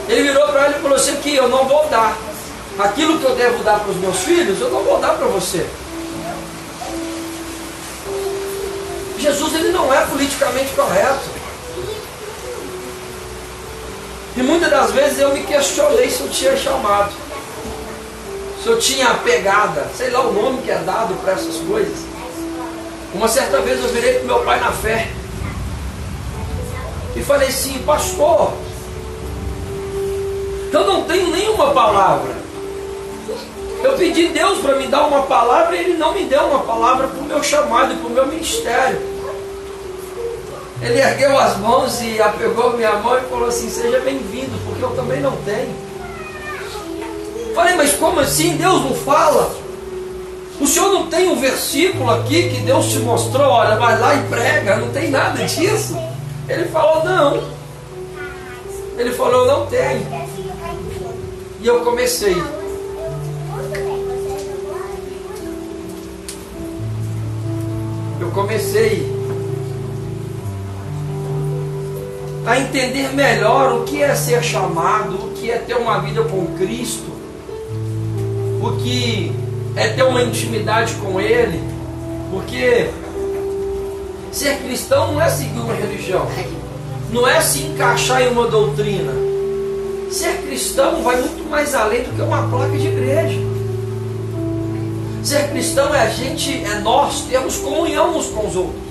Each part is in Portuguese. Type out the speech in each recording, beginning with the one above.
Ele virou para ele e falou assim: aqui, eu não vou dar. Aquilo que eu devo dar para os meus filhos, eu não vou dar para você. Jesus, ele não é politicamente correto. E muitas das vezes eu me questionei se eu tinha chamado, se eu tinha a pegada, sei lá o nome que é dado para essas coisas. Uma certa vez eu virei para meu pai na fé e falei assim: pastor, eu não tenho nenhuma palavra. Eu pedi Deus para me dar uma palavra e Ele não me deu uma palavra para o meu chamado e para o meu ministério. Ele ergueu as mãos e apegou minha mão e falou assim: seja bem-vindo, porque eu também não tenho. Falei: mas como assim? Deus não fala? O senhor não tem um versículo aqui que Deus te mostrou? Olha, vai lá e prega, não tem nada disso. Ele falou: não. Ele falou: eu não tenho. E eu comecei. A entender melhor o que é ser chamado, o que é ter uma vida com Cristo, o que é ter uma intimidade com Ele, porque ser cristão não é seguir uma religião, não é se encaixar em uma doutrina. Ser cristão vai muito mais além do que uma placa de igreja. Ser cristão é nós termos comunhão uns com os outros.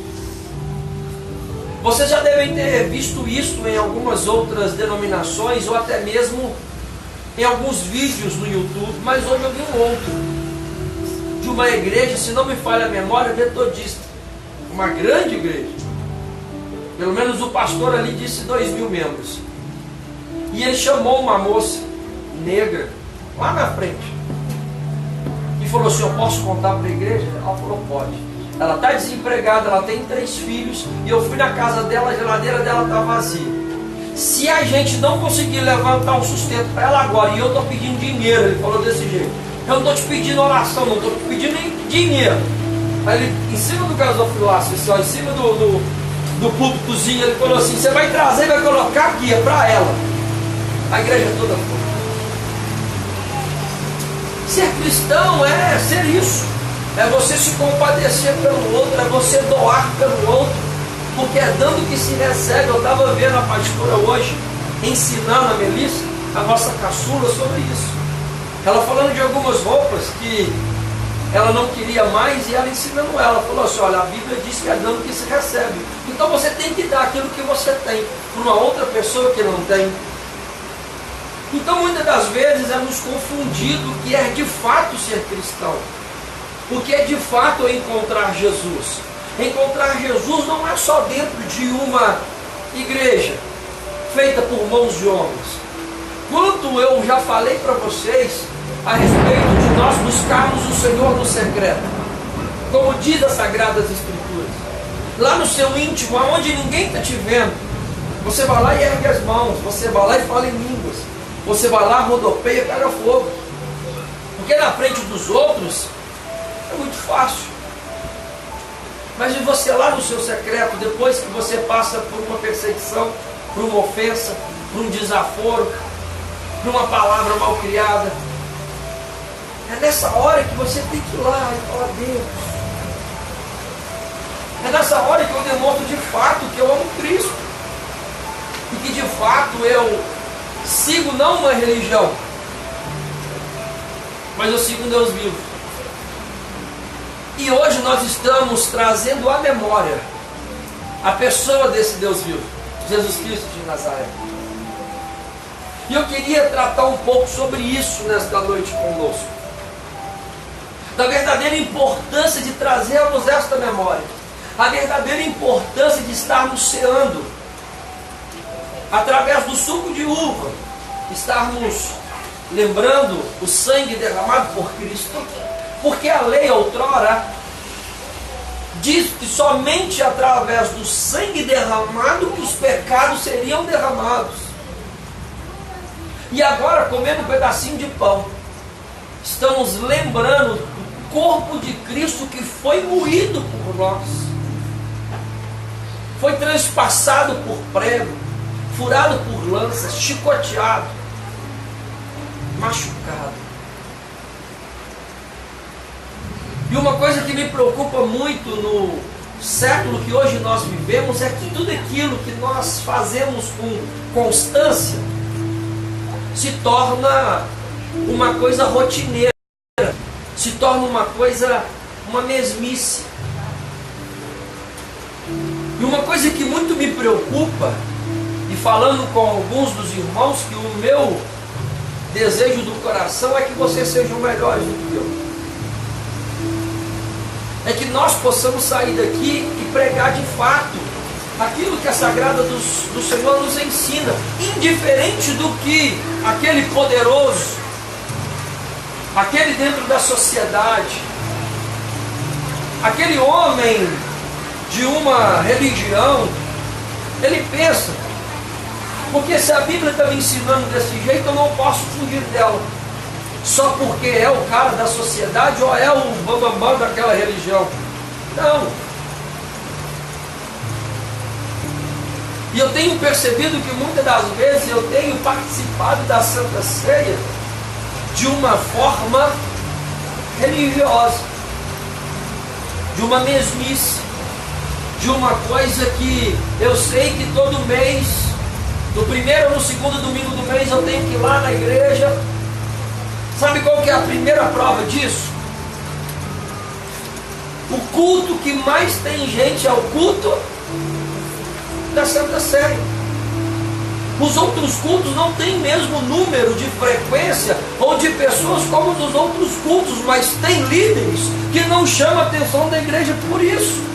Vocês já devem ter visto isso em algumas outras denominações, ou até mesmo em alguns vídeos no YouTube, mas hoje eu vi um outro, de uma igreja, se não me falha a memória, metodista, uma grande igreja, pelo menos o pastor ali disse 2.000 membros, e ele chamou uma moça negra, lá na frente, e falou assim: eu posso contar para a igreja? Ela falou: pode. Ela está desempregada, ela tem 3 filhos, e eu fui na casa dela, a geladeira dela está vazia. Se a gente não conseguir levantar um sustento para ela agora, e eu estou pedindo dinheiro, ele falou desse jeito, eu não estou te pedindo oração, não estou te pedindo nem dinheiro. Aí ele, em cima do gasofilácio, assim, ó, em cima do púlpitozinho, ele falou assim: você vai trazer e vai colocar aqui, é para ela. A igreja toda foi. Ser cristão é ser isso. É você se compadecer pelo outro, é você doar pelo outro, porque é dando que se recebe. Eu estava vendo a pastora hoje, ensinando a Melissa, a nossa caçula, sobre isso. Ela falando de algumas roupas que ela não queria mais, e ela ensinando ela, falou assim: olha, a Bíblia diz que é dando que se recebe. Então você tem que dar aquilo que você tem para uma outra pessoa que não tem. Então muitas das vezes é nos confundido o que é de fato ser cristão. O que é de fato encontrar Jesus? Encontrar Jesus não é só dentro de uma igreja feita por mãos de homens. Quanto eu já falei para vocês a respeito de nós buscarmos o Senhor no secreto, como diz as Sagradas Escrituras, lá no seu íntimo, aonde ninguém está te vendo, você vai lá e ergue as mãos, você vai lá e fala em línguas, você vai lá, rodopeia, pega fogo, porque na frente dos outros é muito fácil. Mas e você lá no seu secreto, depois que você passa por uma perseguição, por uma ofensa, por um desaforo, por uma palavra mal criada, é nessa hora que você tem que ir lá e falar: Deus. É nessa hora que eu demonstro de fato que eu amo Cristo, e que de fato eu sigo não uma religião, mas eu sigo um Deus vivo. E hoje nós estamos trazendo à memória a pessoa desse Deus vivo, Jesus Cristo de Nazaré. E eu queria tratar um pouco sobre isso nesta noite conosco, da verdadeira importância de trazermos esta memória, a verdadeira importância de estarmos ceando, através do suco de uva, estarmos lembrando o sangue derramado por Cristo. Porque a lei outrora diz que somente através do sangue derramado que os pecados seriam derramados. E agora, comendo um pedacinho de pão, estamos lembrando do corpo de Cristo que foi moído por nós, foi transpassado por prego, furado por lanças, chicoteado, machucado. E uma coisa que me preocupa muito no século que hoje nós vivemos é que tudo aquilo que nós fazemos com constância se torna uma coisa rotineira, se torna uma mesmice. E uma coisa que muito me preocupa, e falando com alguns dos irmãos, que o meu desejo do coração é que vocês sejam melhores do que eu. É que nós possamos sair daqui e pregar de fato aquilo que a Sagrada do Senhor nos ensina, indiferente do que aquele poderoso, aquele dentro da sociedade, aquele homem de uma religião, ele pensa. Porque se a Bíblia está me ensinando desse jeito, eu não posso fugir dela. Só porque é o cara da sociedade ou é o bambambam daquela religião. Não. E eu tenho percebido que muitas das vezes eu tenho participado da Santa Ceia de uma forma religiosa, de uma mesmice, de uma coisa que eu sei que todo mês, no primeiro ou no segundo domingo do mês, eu tenho que ir lá na igreja. Sabe qual que é a primeira prova disso? O culto que mais tem gente é o culto da Santa Ceia. Os outros cultos não têm mesmo número de frequência ou de pessoas como os outros cultos, mas tem líderes que não chamam a atenção da igreja por isso.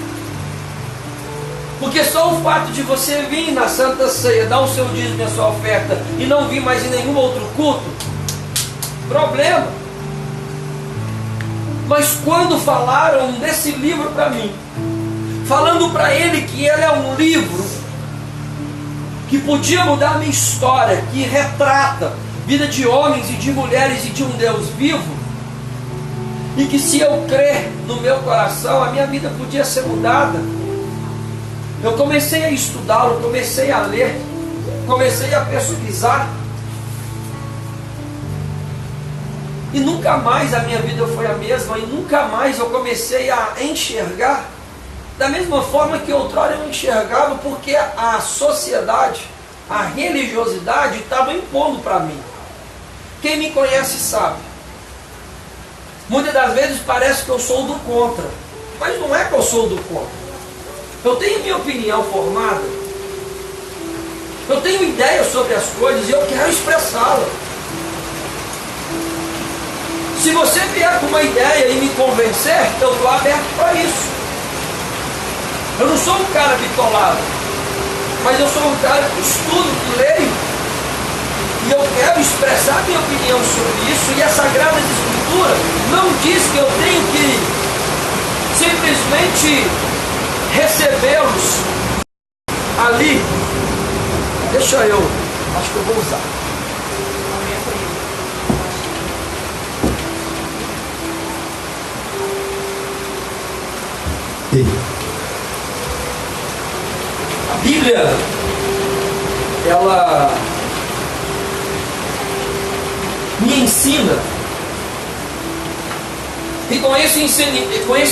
Porque só o fato de você vir na Santa Ceia, dar o seu dízimo e a sua oferta e não vir mais em nenhum outro culto, problema. Mas quando falaram desse livro para mim, falando para ele que ele é um livro que podia mudar a minha história, que retrata vida de homens e de mulheres e de um Deus vivo, e que se eu crer no meu coração, a minha vida podia ser mudada, eu comecei a estudá-lo, comecei a ler, comecei a pesquisar, e nunca mais a minha vida foi a mesma, e nunca mais eu comecei a enxergar da mesma forma que outrora eu enxergava, porque a sociedade, a religiosidade estava impondo para mim. Quem me conhece sabe. Muitas das vezes parece que eu sou do contra, mas não é que eu sou do contra. Eu tenho minha opinião formada, eu tenho ideias sobre as coisas e eu quero expressá-la. Se você vier com uma ideia e me convencer, eu estou aberto para isso. Eu não sou um cara bitolado, mas eu sou um cara que estudo, que leio, e eu quero expressar minha opinião sobre isso. E a Sagrada Escritura não diz que eu tenho que simplesmente recebê-los ali. Deixa eu, acho que eu vou usar. A Bíblia, ela me ensina, e com esse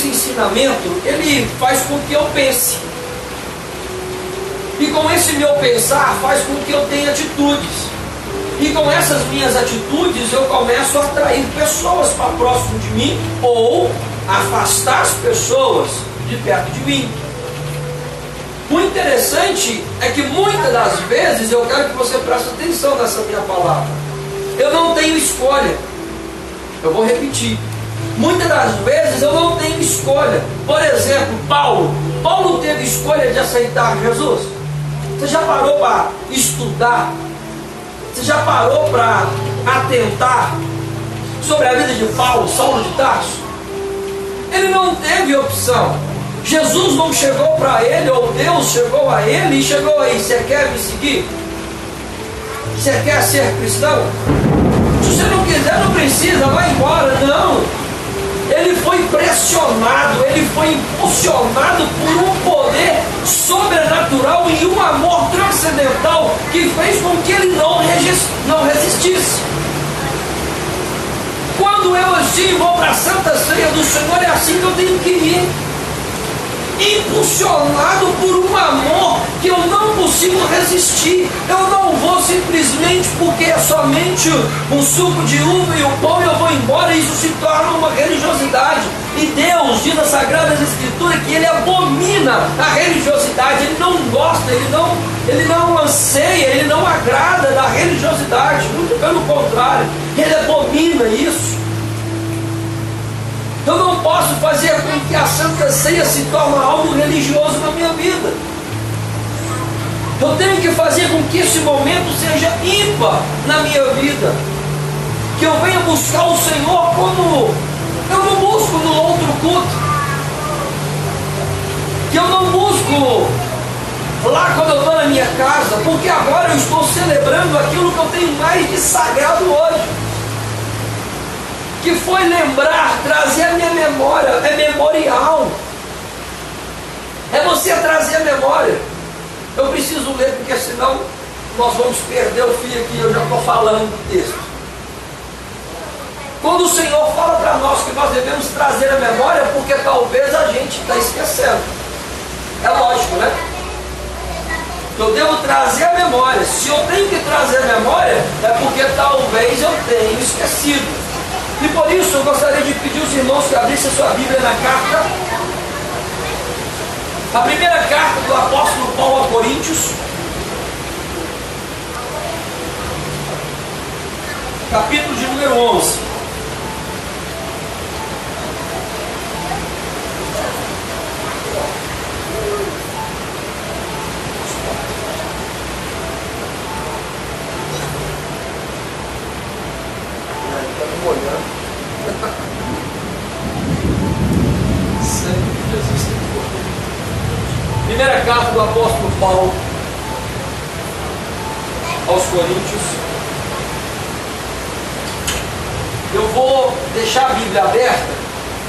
ensinamento, ele faz com que eu pense, e com esse meu pensar faz com que eu tenha atitudes, e com essas minhas atitudes eu começo a atrair pessoas para próximo de mim, ou afastar as pessoas de perto de mim. O interessante é que muitas das vezes, eu quero que você preste atenção nessa minha palavra, eu não tenho escolha. Eu vou repetir. Muitas das vezes eu não tenho escolha. Por exemplo, Paulo teve escolha de aceitar Jesus. Você já parou para estudar? Você já parou para atentar sobre a vida de Paulo, Saulo de Tarso? Ele não teve opção. Jesus não chegou para ele, ou Deus chegou a ele e chegou aí: você quer me seguir? Você quer ser cristão? Se você não quiser, não precisa, vai embora. Não. Ele foi pressionado, ele foi impulsionado por um poder sobrenatural e um amor transcendental que fez com que ele não resistisse. quando eu assim vou para a Santa Ceia do Senhor, é assim que eu tenho que ir, impulsionado por um amor que eu não consigo resistir. Eu não vou simplesmente porque é somente um suco de uva e o pão e eu vou embora, e isso se torna uma religiosidade. E Deus diz nas Sagradas Escrituras que Ele abomina a religiosidade. Ele não gosta, Ele não anseia, Ele não agrada da religiosidade, muito pelo contrário, Ele abomina isso. Eu não posso fazer com que a Santa Ceia se torne algo religioso na minha vida. Eu tenho que fazer com que esse momento seja ímpar na minha vida, que eu venha buscar o Senhor como eu não busco no outro culto, que eu não busco lá quando eu estou na minha casa, porque agora eu estou celebrando aquilo que eu tenho mais de sagrado hoje, que foi lembrar, trazer a minha memória. É memorial, é você trazer a memória. Eu preciso ler, porque senão nós vamos perder o fio aqui. Eu já estou falando do texto. Quando o Senhor fala para nós que nós devemos trazer a memória, porque talvez a gente está esquecendo. É lógico, né? Eu devo trazer a memória. Se eu tenho que trazer a memória, é porque talvez eu tenha esquecido. E por isso eu gostaria de pedir aos irmãos que abrissem a sua Bíblia na carta, a primeira carta do apóstolo Paulo a Coríntios, capítulo de número 11. Primeira carta do apóstolo Paulo aos Coríntios. Eu vou deixar a Bíblia aberta,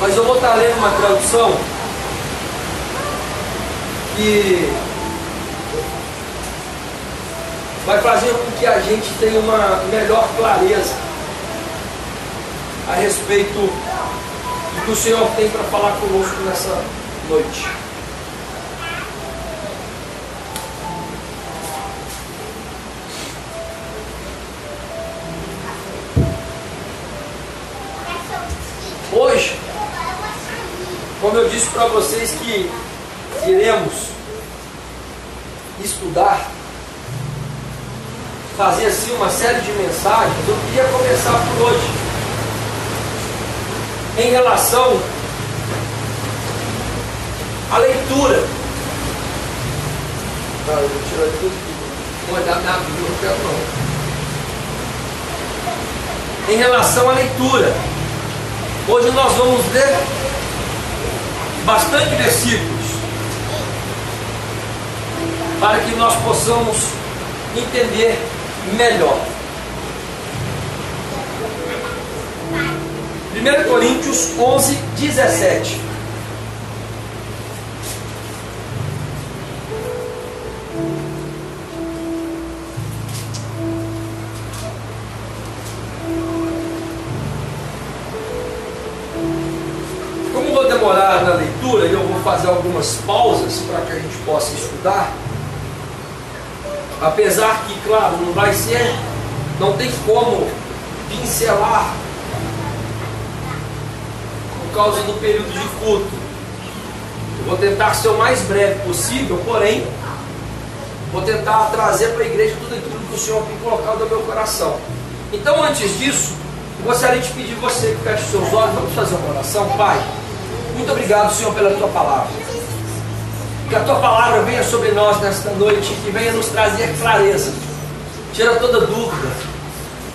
mas eu vou estar lendo uma tradução que vai fazer com que a gente tenha uma melhor clareza a respeito do que o Senhor tem para falar conosco nessa noite. Hoje, como eu disse para vocês que iremos estudar, fazer assim uma série de mensagens, eu queria começar por hoje, em relação à leitura. Eu vou tirar tudo aqui. Não vai dar minha Bíblia, não quero não. Em relação à leitura, hoje nós vamos ler bastante versículos para que nós possamos entender melhor. 1 Coríntios 11, 17. Como vou demorar na leitura e eu vou fazer algumas pausas para que a gente possa estudar, apesar que, claro, não tem como pincelar por causa do período de culto. Eu vou tentar ser o mais breve possível, porém vou tentar trazer para a igreja tudo aquilo que o Senhor tem colocado no meu coração. Então, antes disso, eu gostaria de pedir você que feche seus olhos. Vamos fazer uma oração. Pai, muito obrigado, Senhor, pela Tua palavra. Que a Tua palavra venha sobre nós nesta noite, que venha nos trazer clareza, tira toda dúvida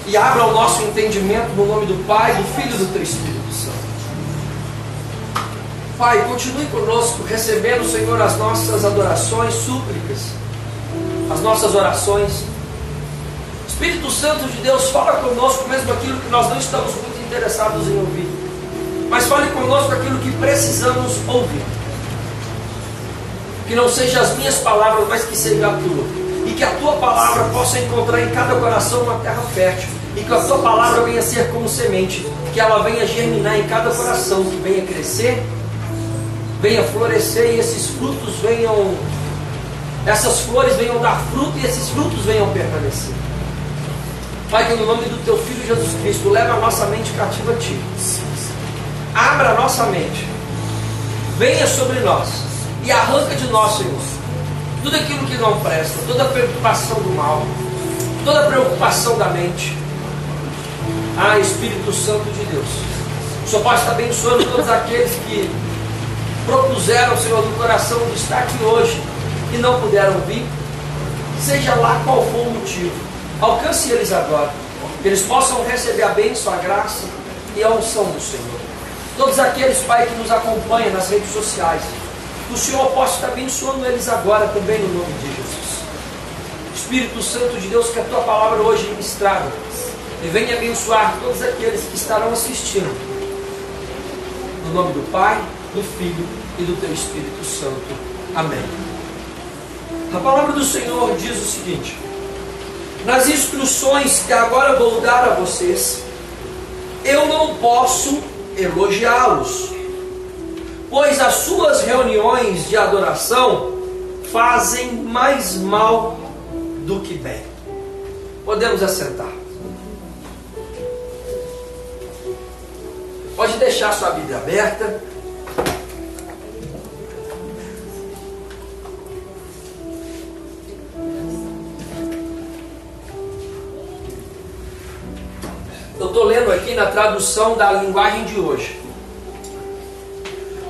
e abra o nosso entendimento no nome do Pai, do Filho e do Teu Espírito Santo. Pai, continue conosco, recebendo, Senhor, as nossas adorações, súplicas, as nossas orações. Espírito Santo de Deus, fala conosco mesmo aquilo que nós não estamos muito interessados em ouvir, mas fale conosco aquilo que precisamos ouvir. Que não sejam as minhas palavras, mas que seja a Tua. E que a tua palavra possa encontrar em cada coração uma terra fértil, e que a tua palavra venha ser como semente, que ela venha germinar em cada coração, que venha crescer, venha florescer, e esses frutos venham, essas flores venham dar fruto, e esses frutos venham permanecer. Pai, que no nome do teu Filho Jesus Cristo, leva a nossa mente cativa a ti, abra a nossa mente, venha sobre nós e arranca de nós, Senhor, tudo aquilo que não presta, toda a preocupação do mal, toda a preocupação da mente. Ah, Espírito Santo de Deus, o Senhor pode estar abençoando todos aqueles que propuseram, Senhor, no coração de estar aqui hoje e não puderam vir, seja lá qual for o motivo, alcance eles agora, que eles possam receber a bênção, a graça e a unção do Senhor. Todos aqueles, Pai, que nos acompanham nas redes sociais, que o Senhor possa estar abençoando eles agora também no nome de Jesus. Espírito Santo de Deus, que a tua palavra hoje é ministrada e venha abençoar todos aqueles que estarão assistindo, no nome do Pai, do Filho e do teu Espírito Santo. Amém. A palavra do Senhor diz o seguinte: nas instruções que agora vou dar a vocês, eu não posso elogiá-los, pois as suas reuniões de adoração fazem mais mal do que bem. Podemos assentar. Pode deixar sua Bíblia aberta. Eu estou lendo aqui na tradução da linguagem de hoje.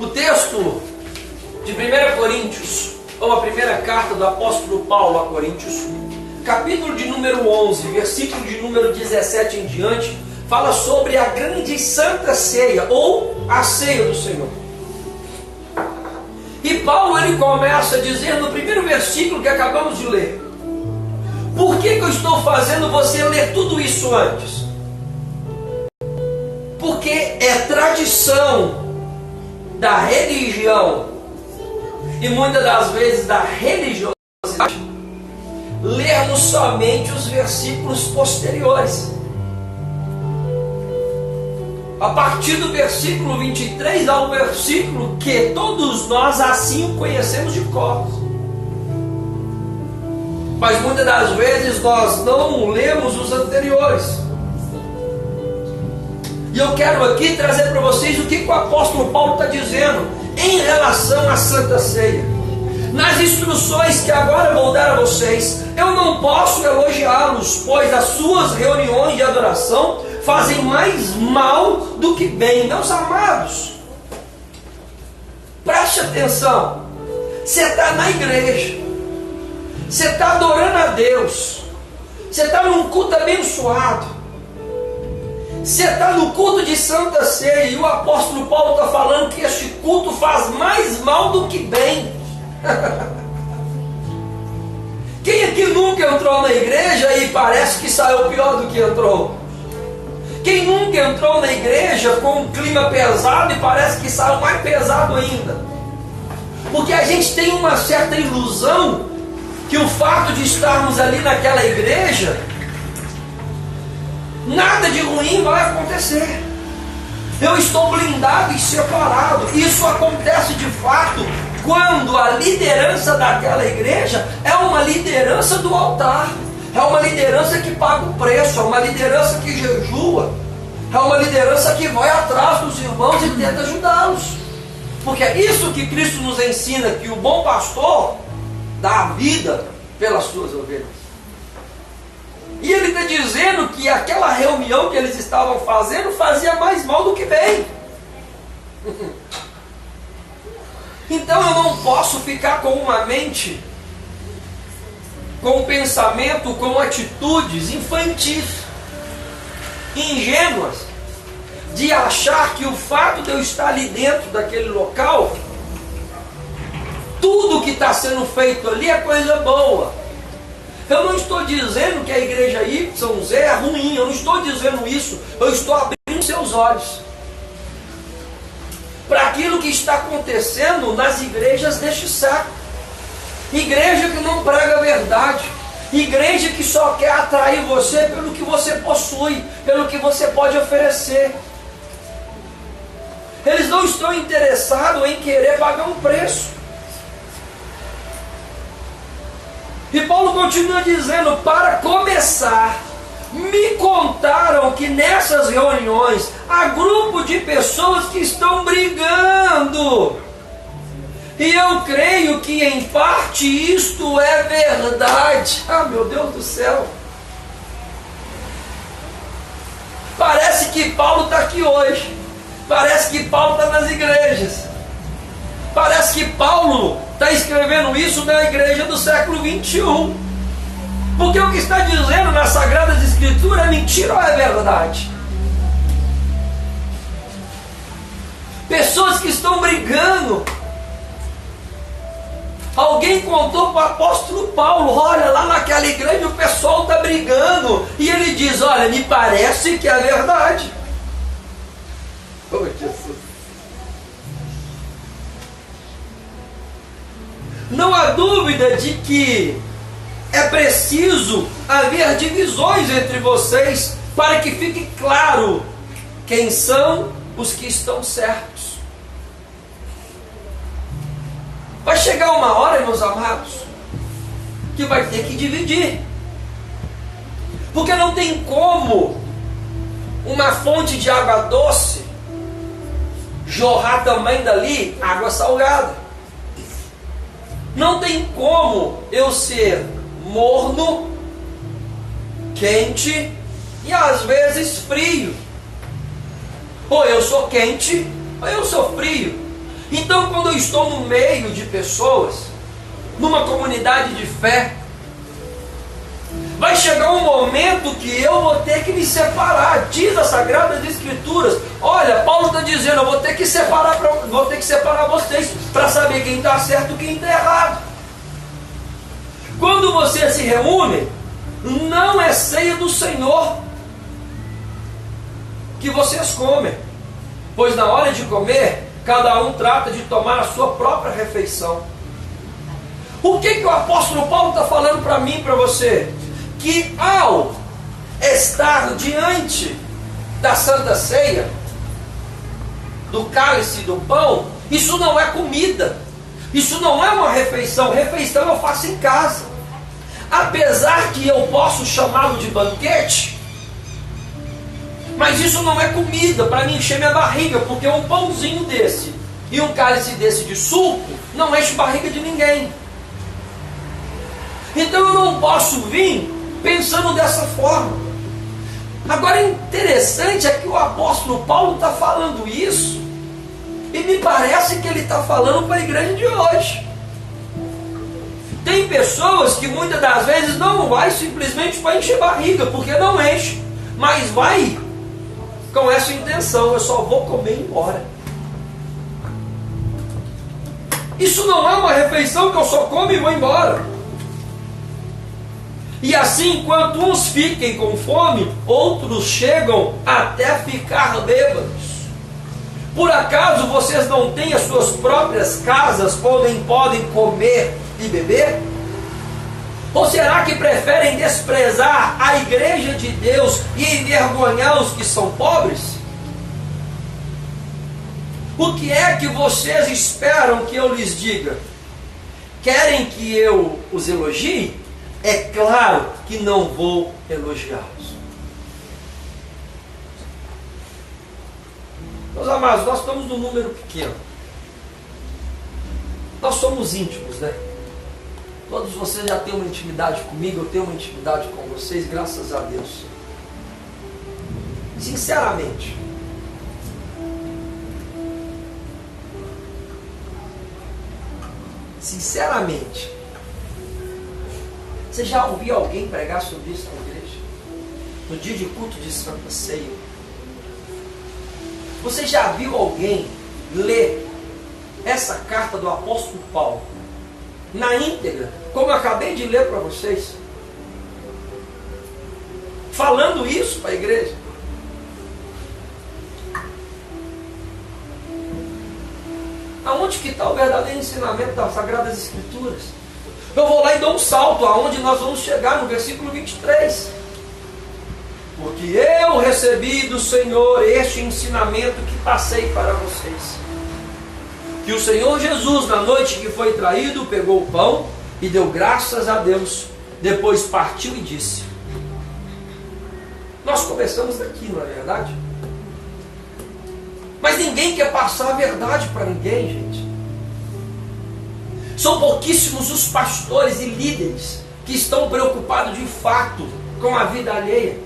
O texto de 1 Coríntios, ou a primeira carta do apóstolo Paulo a Coríntios, capítulo de número 11, versículo de número 17 em diante, fala sobre a grande e santa ceia, ou a ceia do Senhor. E Paulo ele começa dizendo no primeiro versículo que acabamos de ler: por que eu estou fazendo você ler tudo isso antes? Porque é tradição da religião, e muitas das vezes da religiosidade, lermos somente os versículos posteriores. A partir do versículo 23 ao versículo que todos nós assim o conhecemos de cor. Mas muitas das vezes nós não lemos os anteriores. E eu quero aqui trazer para vocês o que o apóstolo Paulo está dizendo em relação à Santa Ceia. Nas instruções que agora vou dar a vocês, eu não posso elogiá-los, pois as suas reuniões de adoração fazem mais mal do que bem. Meus amados, preste atenção. Você está na igreja, você está adorando a Deus, você está num culto abençoado, você está no culto de Santa Ceia, e o apóstolo Paulo está falando que este culto faz mais mal do que bem. Quem aqui nunca entrou na igreja e parece que saiu pior do que entrou? Quem nunca entrou na igreja com um clima pesado e parece que saiu mais pesado ainda? Porque a gente tem uma certa ilusão que o fato de estarmos ali naquela igreja, nada de ruim vai acontecer. Eu estou blindado e separado. Isso acontece de fato quando a liderança daquela igreja é uma liderança do altar, é uma liderança que paga o preço, é uma liderança que jejua, é uma liderança que vai atrás dos irmãos e tenta ajudá-los. Porque é isso que Cristo nos ensina, que o bom pastor dá a vida pelas suas ovelhas. E ele está dizendo que aquela reunião que eles estavam fazendo fazia mais mal do que bem. Então eu não posso ficar com uma mente, com um pensamento, com atitudes infantis, ingênuas, de achar que o fato de eu estar ali dentro daquele local, tudo que está sendo feito ali é coisa boa. Eu não estou dizendo que a igreja YZ é ruim, eu não estou dizendo isso, eu estou abrindo seus olhos para aquilo que está acontecendo nas igrejas deste século. Igreja que não prega a verdade, Igreja que só quer atrair você pelo que você possui, pelo que você pode oferecer. Eles não estão interessados em querer pagar um preço. E Paulo continua dizendo, para começar, me contaram que nessas reuniões há grupo de pessoas que estão brigando. E eu creio que em parte isto é verdade. Ah, meu Deus do céu. Parece que Paulo está aqui hoje. Parece que Paulo está nas igrejas. Parece que Paulo está escrevendo isso na igreja do século 21. Porque o que está dizendo nas Sagradas Escrituras é mentira ou é verdade? Pessoas que estão brigando. Alguém contou para o apóstolo Paulo, olha, lá naquela igreja o pessoal está brigando. E ele diz, olha, me parece que é verdade. Oh, Jesus. Não há dúvida de que é preciso haver divisões entre vocês para que fique claro quem são os que estão certos. Vai chegar uma hora, meus amados, que vai ter que dividir. Porque não tem como uma fonte de água doce jorrar também dali água salgada. Não tem como eu ser morno, quente e às vezes frio. Ou eu sou quente, ou eu sou frio. Então, quando eu estou no meio de pessoas, numa comunidade de fé, vai chegar um momento que eu vou ter que me separar. Diz as Sagradas Escrituras. Olha, Paulo está dizendo, eu vou ter que separar vocês para saber quem está certo e quem está errado. Quando vocês se reúnem, não é ceia do Senhor que vocês comem, pois na hora de comer, cada um trata de tomar a sua própria refeição. O que o apóstolo Paulo está falando para mim e para você? Que ao estar diante da Santa Ceia, do cálice e do pão, isso não é comida, isso não é uma refeição. Refeição eu faço em casa. Apesar que eu posso chamá-lo de banquete, mas isso não é comida para me encher minha barriga, porque um pãozinho desse e um cálice desse de suco não enche barriga de ninguém. Então eu não posso vir pensando dessa forma. Agora, interessante é que o apóstolo Paulo está falando isso, e me parece que ele está falando para a igreja de hoje. Tem pessoas que muitas das vezes não vai simplesmente para encher barriga, porque não enche, mas vai com essa intenção, eu só vou comer e ir embora. Isso não é uma refeição que eu só como e vou embora. E assim, enquanto uns fiquem com fome, outros chegam até ficar bêbados. Por acaso vocês não têm as suas próprias casas onde podem comer e beber? Ou será que preferem desprezar a igreja de Deus e envergonhar os que são pobres? O que é que vocês esperam que eu lhes diga? Querem que eu os elogie? É claro que não vou elogiá-los. Meus amados, nós estamos num número pequeno. Nós somos íntimos, né? Todos vocês já têm uma intimidade comigo, eu tenho uma intimidade com vocês, graças a Deus. Sinceramente, você já ouviu alguém pregar sobre isso na igreja? No dia de culto de Santa Ceia? Você já viu alguém ler essa carta do apóstolo Paulo na íntegra, como eu acabei de ler para vocês, falando isso para a igreja? Aonde que está o verdadeiro ensinamento das Sagradas Escrituras? Eu vou lá e dou um salto, aonde nós vamos chegar no versículo 23. Porque eu recebi do Senhor este ensinamento que passei para vocês. Que o Senhor Jesus, na noite que foi traído, pegou o pão e deu graças a Deus. Depois partiu e disse. Nós começamos daqui, não é verdade? Mas ninguém quer passar a verdade para ninguém, gente. São pouquíssimos os pastores e líderes que estão preocupados de fato com a vida alheia.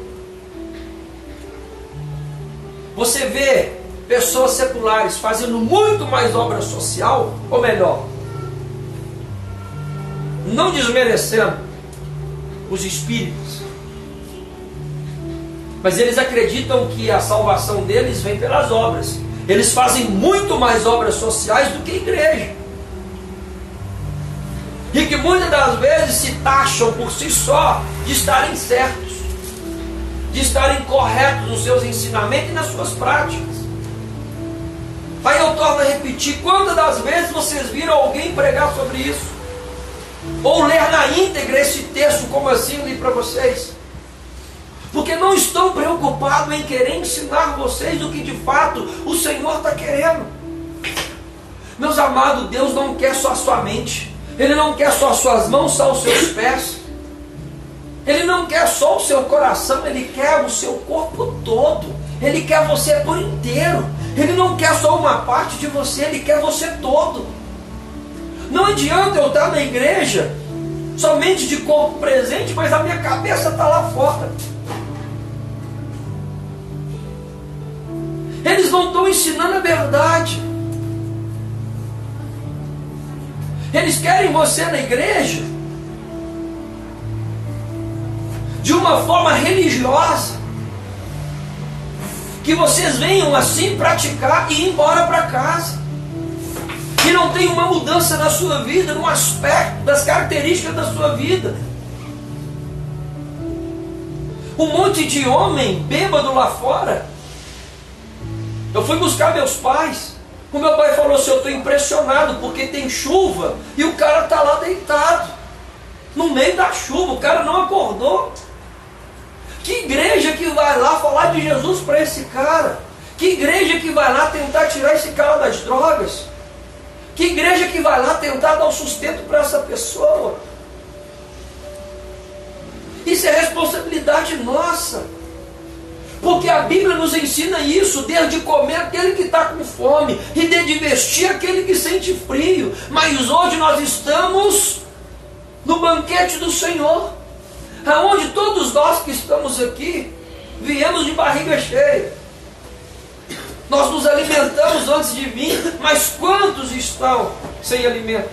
Você vê pessoas seculares fazendo muito mais obra social, ou melhor, não desmerecendo os espíritos, mas eles acreditam que a salvação deles vem pelas obras. Eles fazem muito mais obras sociais do que a igreja. E que muitas das vezes se taxam por si só de estarem certos, de estarem corretos nos seus ensinamentos e nas suas práticas. Aí eu torno a repetir, quantas das vezes vocês viram alguém pregar sobre isso? Ou ler na íntegra esse texto como assim eu li para vocês? Porque não estão preocupados em querer ensinar vocês o que de fato o Senhor está querendo. Meus amados, Deus não quer só a sua mente. Ele não quer só as suas mãos, só os seus pés. Ele não quer só o seu coração, Ele quer o seu corpo todo. Ele quer você por inteiro. Ele não quer só uma parte de você, Ele quer você todo. Não adianta eu estar na igreja somente de corpo presente, mas a minha cabeça está lá fora. Eles não estão ensinando a verdade. Eles querem você na igreja de uma forma religiosa, que vocês venham assim praticar e ir embora para casa, que não tem uma mudança na sua vida, no aspecto das características da sua vida. Um monte de homem bêbado lá fora. Eu fui buscar meus pais. O meu pai falou assim: eu estou impressionado porque tem chuva e o cara está lá deitado no meio da chuva, o cara não acordou. Que igreja que vai lá falar de Jesus para esse cara? Que igreja que vai lá tentar tirar esse cara das drogas? Que igreja que vai lá tentar dar o sustento para essa pessoa? Isso é responsabilidade nossa. Porque a Bíblia nos ensina isso, desde comer aquele que está com fome e de vestir aquele que sente frio. Mas hoje nós estamos no banquete do Senhor, aonde todos nós que estamos aqui viemos de barriga cheia. Nós nos alimentamos antes de vir, mas quantos estão sem alimento?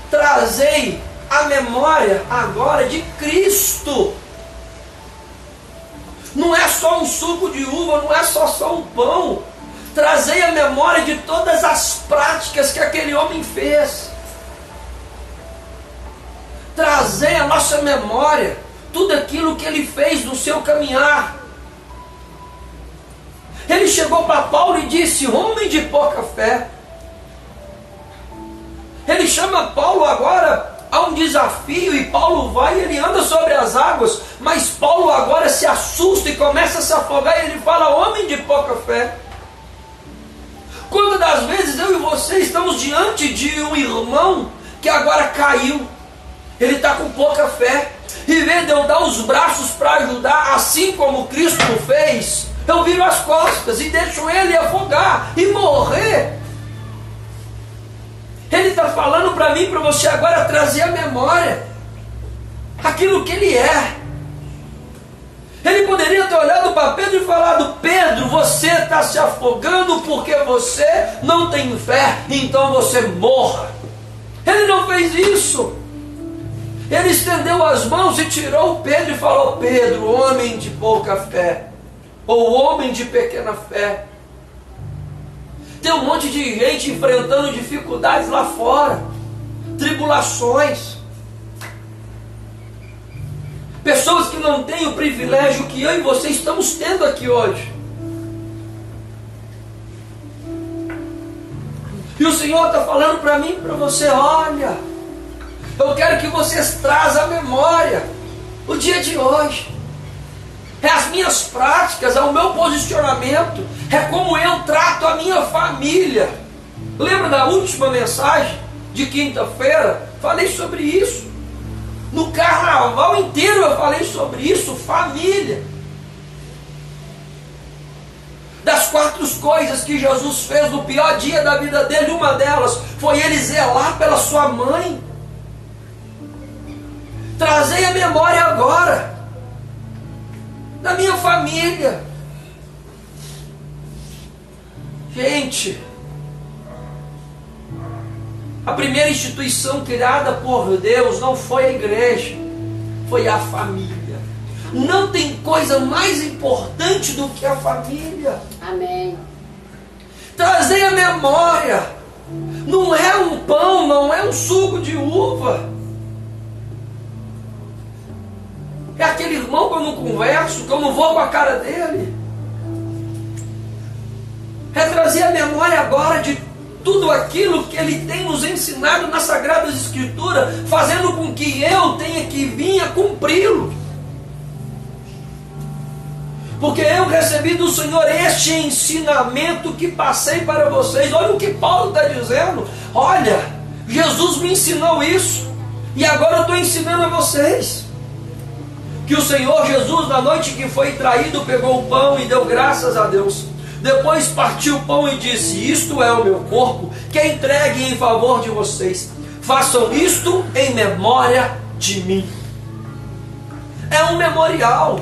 Trazei a memória agora de Cristo. Não é só um suco de uva, não é só um pão. Trazei a memória de todas as práticas que aquele homem fez. Trazei a nossa memória tudo aquilo que ele fez no seu caminhar. Ele chegou para Paulo e disse: homem de pouca fé. Ele chama Paulo agora a um desafio, e Paulo vai e ele anda sobre as águas, mas Paulo agora se assusta e começa a se afogar, e ele fala: homem de pouca fé. Quantas das vezes eu e você estamos diante de um irmão que agora caiu, ele está com pouca fé, e em vez de eu dar os braços para ajudar, assim como Cristo fez, eu viro as costas e deixo ele afogar e morrer. Ele está falando para mim, para você agora trazer a memória aquilo que ele é. Ele poderia ter olhado para Pedro e falado: Pedro, você está se afogando porque você não tem fé, então você morra. Ele não fez isso. Ele estendeu as mãos e tirou Pedro e falou: Pedro, homem de pouca fé, ou homem de pequena fé. Tem um monte de gente enfrentando dificuldades lá fora, tribulações, pessoas que não têm o privilégio que eu e você estamos tendo aqui hoje. E o Senhor está falando para mim e para você: olha, eu quero que vocês trazem à memória o dia de hoje. É as minhas práticas, é o meu posicionamento, é como eu trato a minha família. Lembra da última mensagem de quinta-feira? Falei sobre isso. No carnaval inteiro eu falei sobre isso, família. Das 4 coisas que Jesus fez no pior dia da vida dele, uma delas foi ele zelar pela sua mãe. Trazei a memória agora da minha família. Gente, a primeira instituição criada por Deus não foi a igreja, foi a família. Não tem coisa mais importante do que a família. Amém. Trazei a memória. Não é um pão, não é um suco de uva. É aquele irmão que eu não converso, que eu não vou com a cara dele. É trazer a memória agora de tudo aquilo que ele tem nos ensinado nas Sagradas Escrituras, fazendo com que eu tenha que vir a cumpri-lo. Porque eu recebi do Senhor este ensinamento que passei para vocês. Olha o que Paulo está dizendo. Olha, Jesus me ensinou isso, e agora eu estou ensinando a vocês. Que o Senhor Jesus, na noite que foi traído, pegou o pão e deu graças a Deus. Depois partiu o pão e disse: isto é o meu corpo, que é entregue em favor de vocês. Façam isto em memória de mim. É um memorial.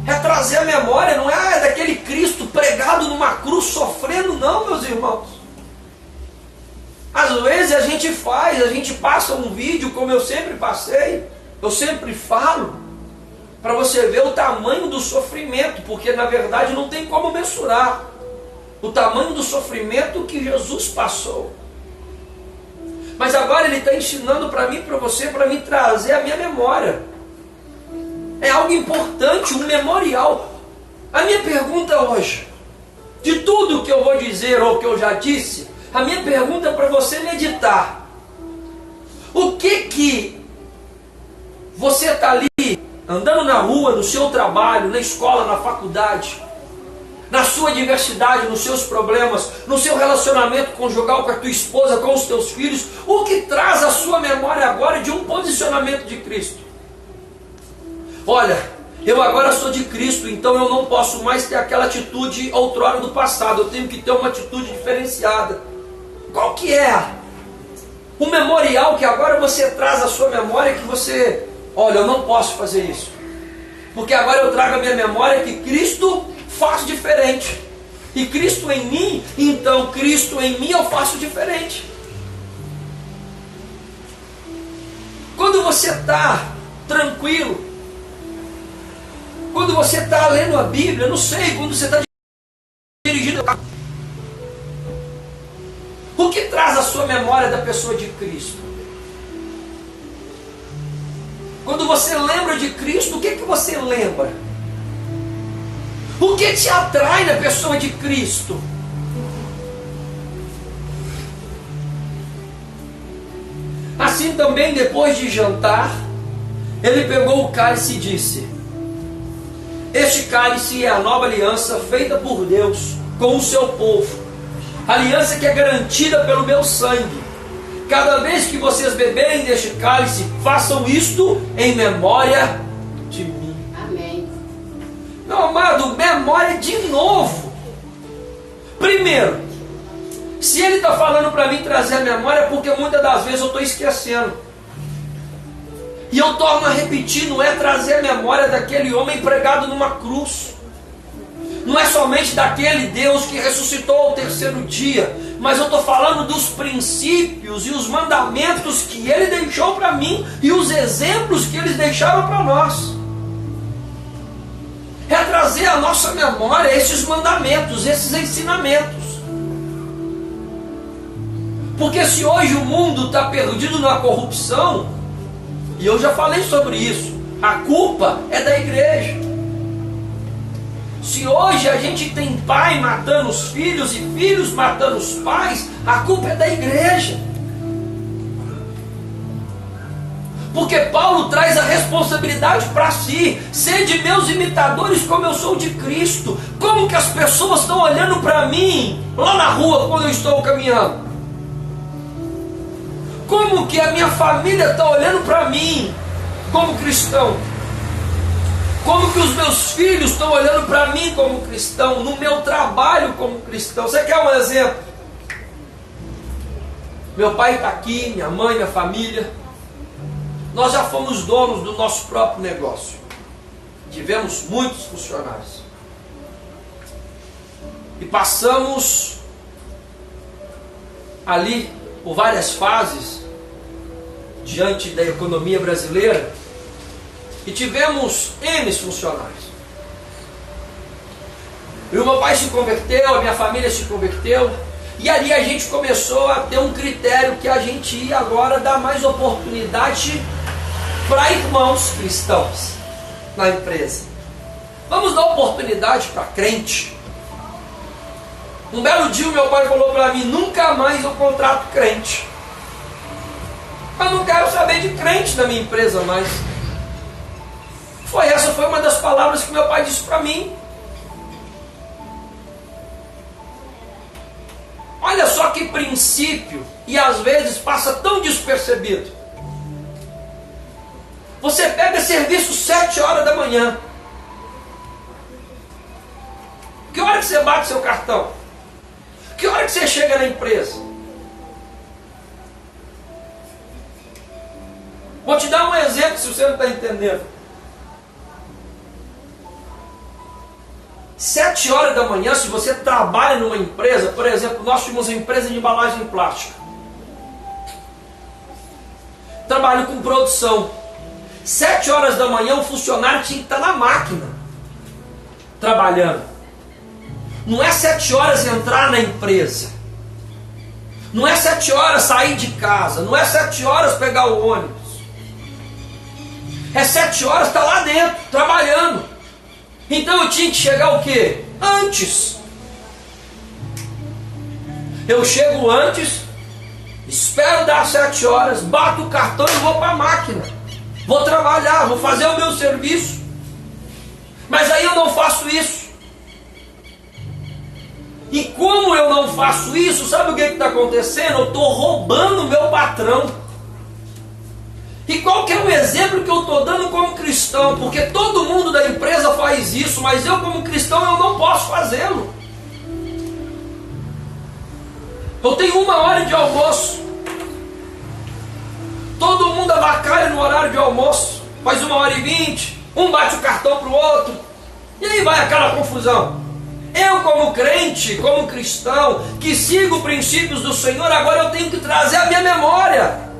É trazer a memória, não é daquele Cristo pregado numa cruz sofrendo, não, meus irmãos. Às vezes a gente passa um vídeo, como eu sempre passei, eu sempre falo, para você ver o tamanho do sofrimento, porque na verdade não tem como mensurar o tamanho do sofrimento que Jesus passou. Mas agora ele está ensinando para mim, para você, para me trazer a minha memória. É algo importante, um memorial. A minha pergunta hoje, de tudo que eu vou dizer ou que eu já disse, a minha pergunta é para você meditar. O que você está ali, andando na rua, no seu trabalho, na escola, na faculdade, na sua diversidade, nos seus problemas, no seu relacionamento conjugal com a tua esposa, com os teus filhos, o que traz a sua memória agora de um posicionamento de Cristo? Olha, eu agora sou de Cristo, então eu não posso mais ter aquela atitude outrora do passado, eu tenho que ter uma atitude diferenciada. Qual que é? Um memorial que agora você traz à sua memória, que você, olha, eu não posso fazer isso, porque agora eu trago a minha memória que Cristo faz diferente, e Cristo em mim, então Cristo em mim eu faço diferente. Quando você está tranquilo, quando você está lendo a Bíblia, não sei, quando você está dirigindo, o que traz a sua memória da pessoa de Cristo? Quando você lembra de Cristo, o que você lembra? O que te atrai na pessoa de Cristo? Assim também, depois de jantar, ele pegou o cálice e disse: este cálice é a nova aliança feita por Deus com o seu povo, aliança que é garantida pelo meu sangue. Cada vez que vocês beberem deste cálice, façam isto em memória de mim. Amém. Meu amado, memória de novo. Primeiro, se ele está falando para mim trazer a memória, é porque muitas das vezes eu estou esquecendo. E eu torno a repetir, não é trazer a memória daquele homem pregado numa cruz. Não é somente daquele Deus que ressuscitou ao terceiro dia. Mas eu estou falando dos princípios e os mandamentos que ele deixou para mim e os exemplos que eles deixaram para nós. É trazer à nossa memória esses mandamentos, esses ensinamentos. Porque se hoje o mundo está perdido na corrupção, e eu já falei sobre isso, a culpa é da igreja. Se hoje a gente tem pai matando os filhos e filhos matando os pais, a culpa é da igreja. Porque Paulo traz a responsabilidade para si. Sede meus imitadores como eu sou de Cristo. Como que as pessoas estão olhando para mim lá na rua quando eu estou caminhando? Como que a minha família está olhando para mim como cristão? Como que os meus filhos estão olhando para mim como cristão? No meu trabalho como cristão? Você quer um exemplo? Meu pai está aqui, minha mãe, minha família. Nós já fomos donos do nosso próprio negócio. Tivemos muitos funcionários. E passamos ali por várias fases diante da economia brasileira e tivemos N funcionários. E o meu pai se converteu, a minha família se converteu, e ali a gente começou a ter um critério que a gente ia agora dar mais oportunidade para irmãos cristãos na empresa. Vamos dar oportunidade para crente. Um belo dia o meu pai falou para mim: nunca mais eu contrato crente. Eu não quero saber de crente na minha empresa mais. Essa foi uma das palavras que meu pai disse para mim. Olha só que princípio, e às vezes passa tão despercebido. Você pega serviço 7 horas da manhã. Que hora que você bate seu cartão? Que hora que você chega na empresa? Vou te dar um exemplo se você não está entendendo. 7 horas da manhã, se você trabalha numa empresa, por exemplo, nós tínhamos uma empresa de embalagem plástica. Trabalho com produção. 7 horas da manhã o funcionário tinha que estar na máquina, trabalhando. Não é 7 horas entrar na empresa. Não é 7 horas sair de casa. Não é 7 horas pegar o ônibus. É 7 horas estar lá dentro, trabalhando. Então eu tinha que chegar o quê? Antes. Eu chego antes, espero dar 7 horas, bato o cartão e vou para a máquina. Vou trabalhar, vou fazer o meu serviço. Mas aí eu não faço isso. E como eu não faço isso, sabe o que está acontecendo? Eu estou roubando o meu patrão. E qual que é o exemplo que eu estou dando como cristão? Porque todo mundo da empresa faz isso, mas eu como cristão eu não posso fazê-lo. Eu tenho 1 hora de almoço. Todo mundo avacalha no horário de almoço. Faz 1h20, um bate o cartão para o outro. E aí vai aquela confusão. Eu como crente, como cristão, que sigo princípios do Senhor, agora eu tenho que trazer a minha memória.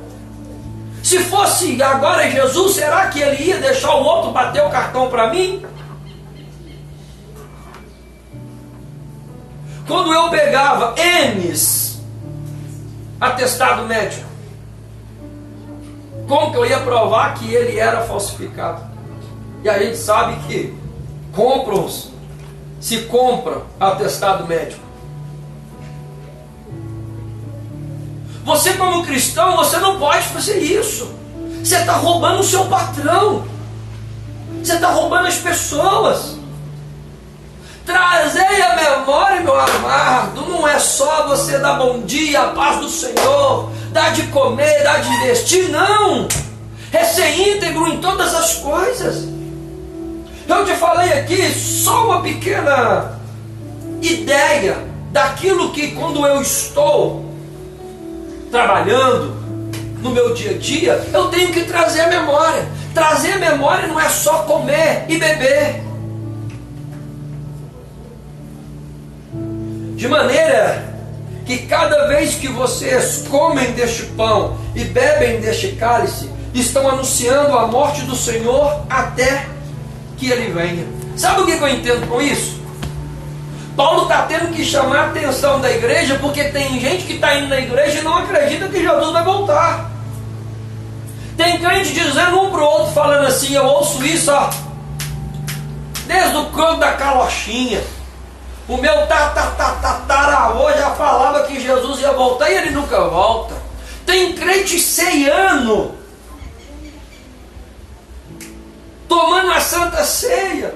Se fosse agora Jesus, será que ele ia deixar o outro bater o cartão para mim? Quando eu pegava N's atestado médico, como que eu ia provar que ele era falsificado? E a gente sabe que se compra atestado médico. Você como cristão, você não pode fazer isso. Você está roubando o seu patrão. Você está roubando as pessoas. Trazei a memória, meu amado. Não é só você dar bom dia, a paz do Senhor, dar de comer, dar de vestir, não. É ser íntegro em todas as coisas. Eu te falei aqui só uma pequena ideia daquilo que quando eu estou trabalhando no meu dia a dia, eu tenho que trazer a memória. Trazer a memória não é só comer e beber. De maneira que cada vez que vocês comem deste pão e bebem deste cálice, estão anunciando a morte do Senhor até que Ele venha. Sabe o que eu entendo com isso? Paulo está tendo que chamar a atenção da igreja, porque tem gente que está indo na igreja e não acredita que Jesus vai voltar. Tem crente dizendo um para o outro, falando assim, eu ouço isso, ó, desde o canto da carochinha. O meu tataravô já falava que Jesus ia voltar e ele nunca volta. Tem crente ceiano, tomando a Santa Ceia,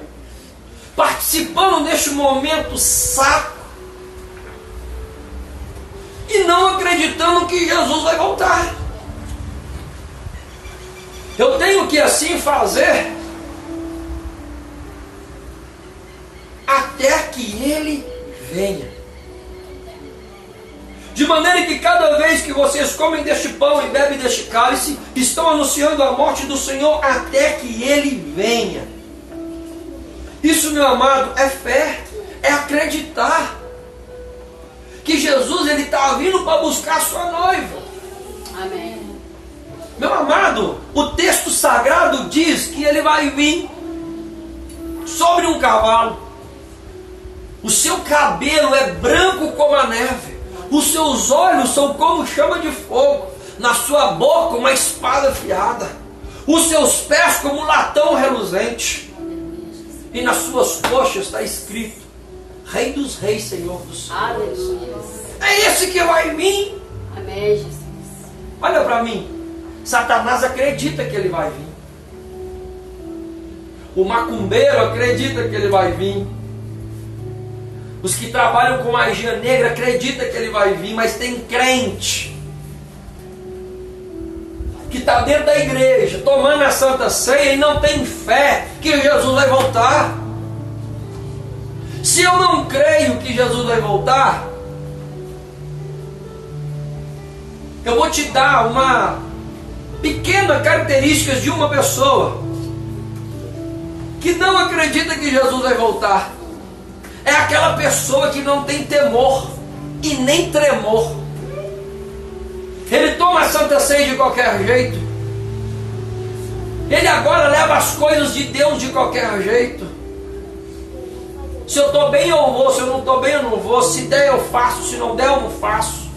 participando deste momento sacro, e não acreditando que Jesus vai voltar. Eu tenho que assim fazer até que Ele venha. De maneira que cada vez que vocês comem deste pão e bebem deste cálice, estão anunciando a morte do Senhor até que Ele venha. Isso, meu amado, é fé, é acreditar que Jesus ele está vindo para buscar a sua noiva. Amém. Meu amado, o texto sagrado diz que ele vai vir sobre um cavalo. O seu cabelo é branco como a neve. Os seus olhos são como chama de fogo. Na sua boca uma espada afiada. Os seus pés como latão reluzente. E nas suas coxas está escrito: Rei dos reis, Senhor dos senhores. Aleluia. É esse que vai vir. Amém, Jesus. Olha para mim. Satanás acredita que ele vai vir. O macumbeiro acredita que ele vai vir. Os que trabalham com magia negra acreditam que ele vai vir. Mas tem crente que está dentro da igreja, tomando a Santa Ceia e não tem fé que Jesus vai voltar. Se eu não creio que Jesus vai voltar, eu vou te dar uma pequena característica de uma pessoa que não acredita que Jesus vai voltar. É aquela pessoa que não tem temor e nem tremor. Ele toma a Santa Ceia de qualquer jeito. Ele agora leva as coisas de Deus de qualquer jeito. Se eu estou bem eu vou, se eu não estou bem eu não vou. Se der eu faço, se não der eu não faço.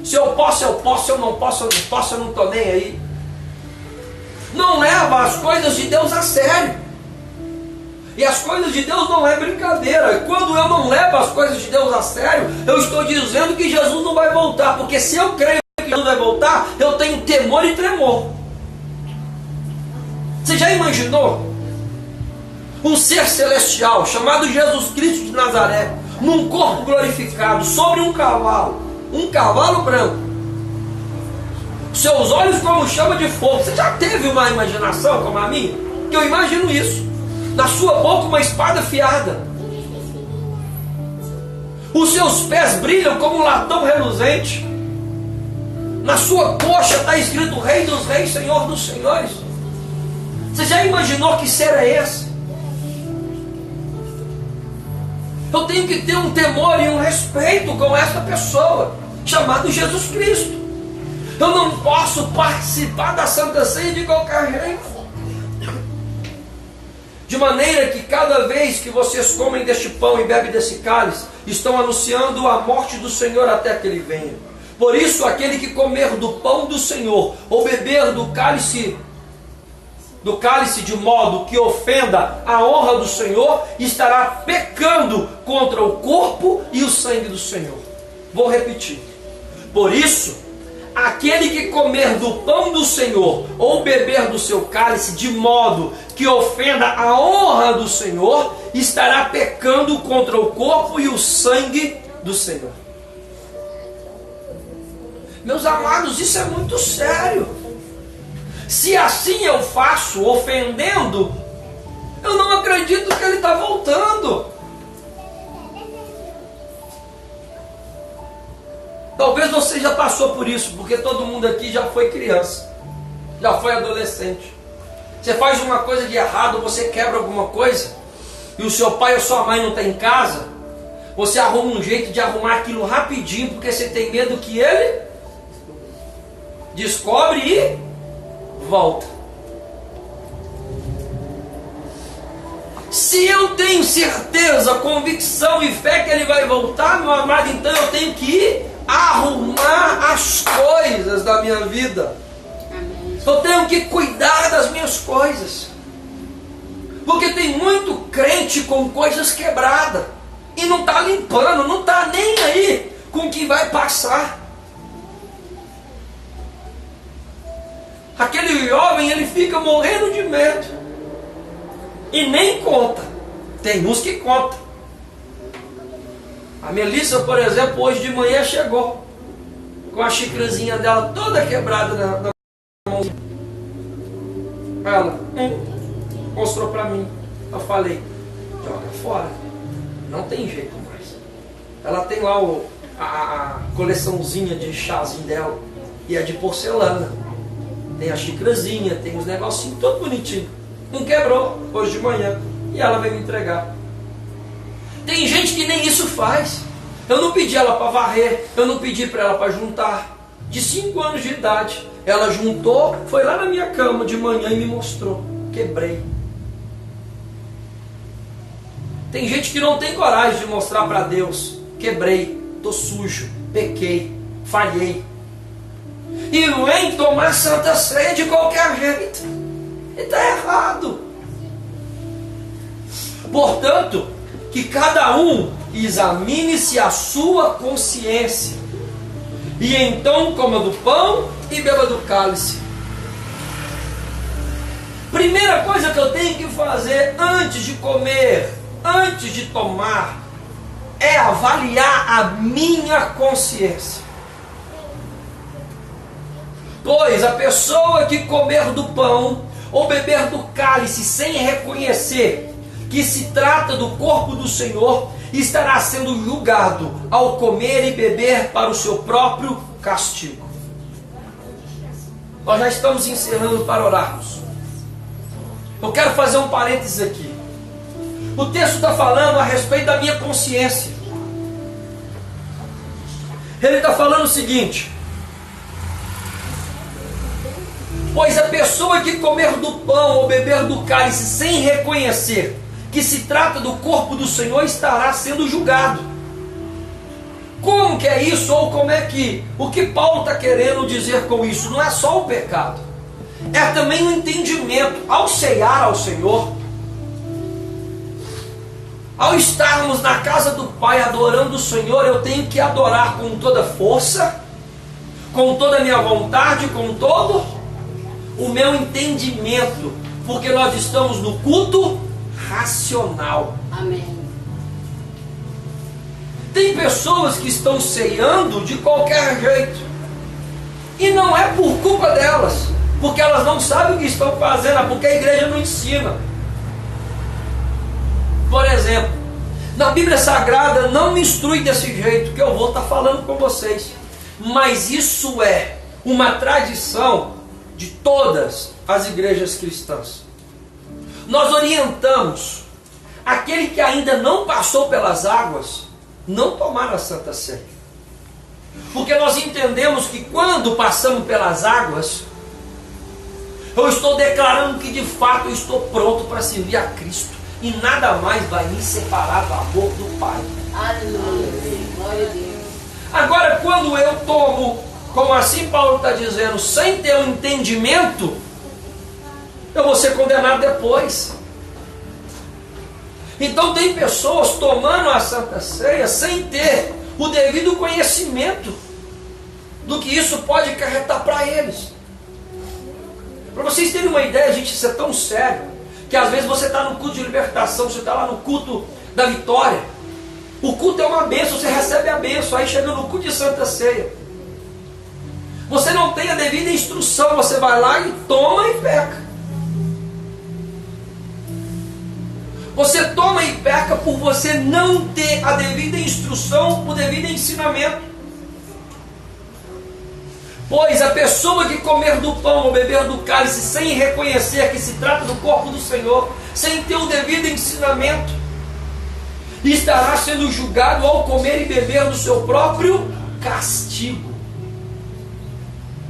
Se eu posso, eu posso. Se eu não posso, eu não posso. Eu não estou nem aí. Não leva as coisas de Deus a sério. E as coisas de Deus não é brincadeira. Quando eu não levo as coisas de Deus a sério, eu estou dizendo que Jesus não vai voltar. Porque se eu creio que Jesus vai voltar, eu tenho temor e tremor. Você já imaginou um ser celestial chamado Jesus Cristo de Nazaré, num corpo glorificado, sobre um cavalo branco, seus olhos como chama de fogo? Você já teve uma imaginação como a minha? Que eu imagino isso. Na sua boca uma espada afiada. Os seus pés brilham como um latão reluzente. Na sua coxa está escrito Rei dos reis, Senhor dos senhores. Você já imaginou que ser é esse? Eu tenho que ter um temor e um respeito com essa pessoa, chamado Jesus Cristo. Eu não posso participar da Santa Ceia de qualquer jeito. De maneira que cada vez que vocês comem deste pão e bebem desse cálice, estão anunciando a morte do Senhor até que Ele venha. Por isso, aquele que comer do pão do Senhor, ou beber do cálice de modo que ofenda a honra do Senhor, estará pecando contra o corpo e o sangue do Senhor. Vou repetir. Por isso, aquele que comer do pão do Senhor ou beber do seu cálice de modo que ofenda a honra do Senhor, estará pecando contra o corpo e o sangue do Senhor. Meus amados, isso é muito sério. Se assim eu faço, ofendendo, eu não acredito que Ele está voltando. Talvez você já passou por isso, porque todo mundo aqui já foi criança, já foi adolescente. Você faz uma coisa de errado, você quebra alguma coisa, e o seu pai ou sua mãe não está em casa, você arruma um jeito de arrumar aquilo rapidinho, porque você tem medo que ele descobre e volta. Se eu tenho certeza, convicção e fé que ele vai voltar, meu amado, então eu tenho que ir arrumar as coisas da minha vida. Eu tenho que cuidar das minhas coisas. Porque tem muito crente com coisas quebradas e não está limpando, não está nem aí com o que vai passar. Aquele jovem, ele fica morrendo de medo e nem conta. Tem uns que contam. A Melissa, por exemplo, hoje de manhã chegou com a xícarazinha dela toda quebrada na mãozinha. Ela mostrou pra mim. Eu falei, joga fora. Não tem jeito mais. Ela tem lá a coleçãozinha de chazinho dela. E é de porcelana. Tem a xícarazinha, tem os negocinhos, tudo bonitinho. Não quebrou hoje de manhã. E ela veio me entregar. Tem gente que nem isso faz. Eu não pedi ela para varrer. Eu não pedi para ela para juntar. De 5 anos de idade. Ela juntou, foi lá na minha cama de manhã e me mostrou. Quebrei. Tem gente que não tem coragem de mostrar para Deus. Quebrei, estou sujo, pequei, falhei. E vem tomar santa ceia de qualquer jeito. E está errado. Portanto, que cada um examine-se a sua consciência. E então coma do pão e beba do cálice. Primeira coisa que eu tenho que fazer antes de comer, antes de tomar, é avaliar a minha consciência. Pois a pessoa que comer do pão ou beber do cálice sem reconhecer que se trata do corpo do Senhor, estará sendo julgado ao comer e beber para o seu próprio castigo. Nós já estamos encerrando para orarmos. Eu quero fazer um parênteses aqui. O texto está falando a respeito da minha consciência. Ele está falando o seguinte: pois a pessoa que comer do pão ou beber do cálice sem reconhecer que se trata do corpo do Senhor, estará sendo julgado. Como que é isso? Ou como é que... O que Paulo está querendo dizer com isso? Não é só o pecado. É também o entendimento. Ao ceiar ao Senhor, ao estarmos na casa do Pai adorando o Senhor, eu tenho que adorar com toda força, com toda a minha vontade, com todo o meu entendimento. Porque nós estamos no culto racional. Amém. Tem pessoas que estão ceando de qualquer jeito. E não é por culpa delas, porque elas não sabem o que estão fazendo, é porque a igreja não ensina. Por exemplo, na Bíblia Sagrada não me instrui desse jeito que eu vou estar falando com vocês. Mas isso é uma tradição de todas as igrejas cristãs. Nós orientamos aquele que ainda não passou pelas águas não tomar a Santa Ceia. Porque nós entendemos que quando passamos pelas águas, eu estou declarando que de fato eu estou pronto para servir a Cristo. E nada mais vai me separar do amor do Pai. Aleluia. Glória a Deus. Agora, quando eu tomo, como assim Paulo está dizendo, sem ter um entendimento, eu vou ser condenado depois. Então tem pessoas tomando a Santa Ceia sem ter o devido conhecimento do que isso pode acarretar para eles. Para vocês terem uma ideia, gente, isso é tão sério, que às vezes você está no culto de libertação, você está lá no culto da vitória. O culto é uma bênção, você recebe a bênção, aí chega no culto de Santa Ceia. Você não tem a devida instrução, você vai lá e toma e peca. Você toma e peca por você não ter a devida instrução, o devido ensinamento. Pois a pessoa que comer do pão ou beber do cálice sem reconhecer que se trata do corpo do Senhor, sem ter o devido ensinamento, estará sendo julgado ao comer e beber do seu próprio castigo.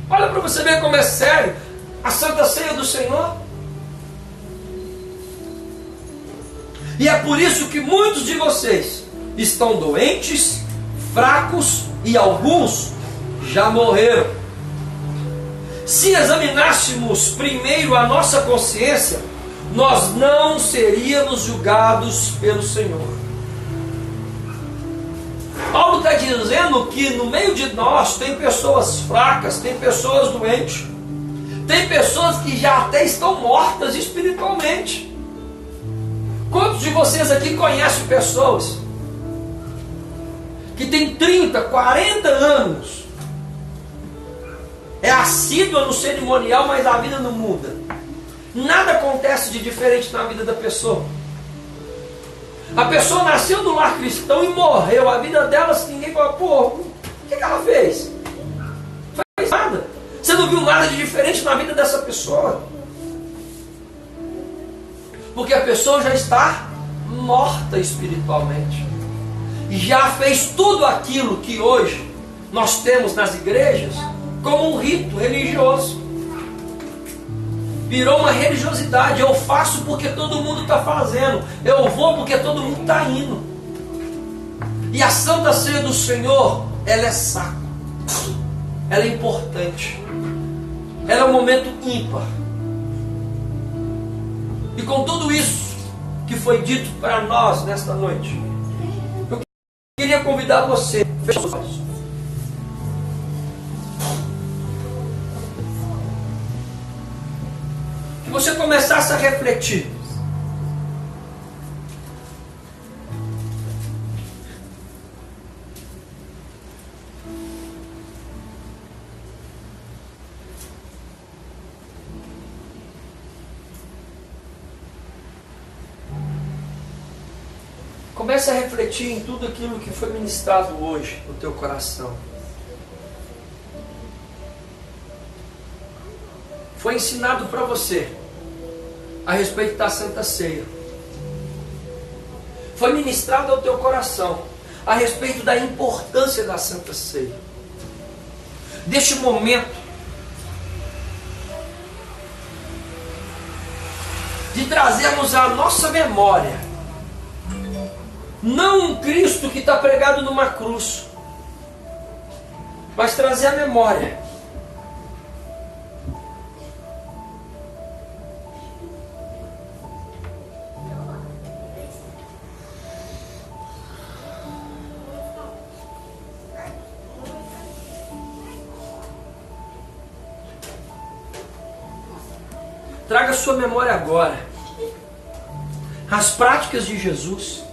Olha para você ver como é sério a Santa Ceia do Senhor. E é por isso que muitos de vocês estão doentes, fracos e alguns já morreram. Se examinássemos primeiro a nossa consciência, nós não seríamos julgados pelo Senhor. Paulo está dizendo que no meio de nós tem pessoas fracas, tem pessoas doentes, tem pessoas que já até estão mortas espiritualmente. Quantos de vocês aqui conhecem pessoas que tem 30, 40 anos, é assídua no cerimonial, mas a vida não muda? Nada acontece de diferente na vida da pessoa. A pessoa nasceu no lar cristão e morreu. A vida dela, se ninguém fala, pô, o que ela fez? Não fez nada. Você não viu nada de diferente na vida dessa pessoa. Porque a pessoa já está morta espiritualmente. Já fez tudo aquilo que hoje nós temos nas igrejas como um rito religioso. Virou uma religiosidade. Eu faço porque todo mundo está fazendo. Eu vou porque todo mundo está indo. E a Santa Ceia do Senhor, ela é sacra. Ela é importante. Ela é um momento ímpar. E com tudo isso que foi dito para nós nesta noite, eu queria convidar você, feche os olhos. Que você começasse a refletir. Comece a refletir em tudo aquilo que foi ministrado hoje no teu coração. Foi ensinado para você a respeito da Santa Ceia. Foi ministrado ao teu coração a respeito da importância da Santa Ceia. Deste momento de trazermos à nossa memória não um Cristo que está pregado numa cruz, mas trazer a memória traga a sua memória agora as práticas de Jesus.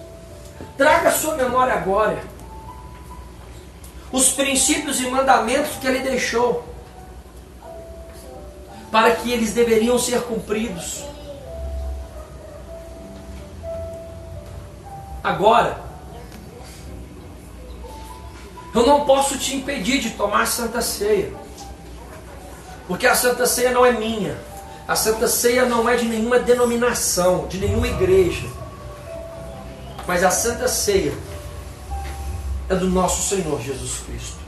Traga a sua memória agora os princípios e mandamentos que Ele deixou, para que eles deveriam ser cumpridos. Agora, eu não posso te impedir de tomar a Santa Ceia, porque a Santa Ceia não é minha, a Santa Ceia não é de nenhuma denominação, de nenhuma igreja. Mas a Santa Ceia é do nosso Senhor Jesus Cristo.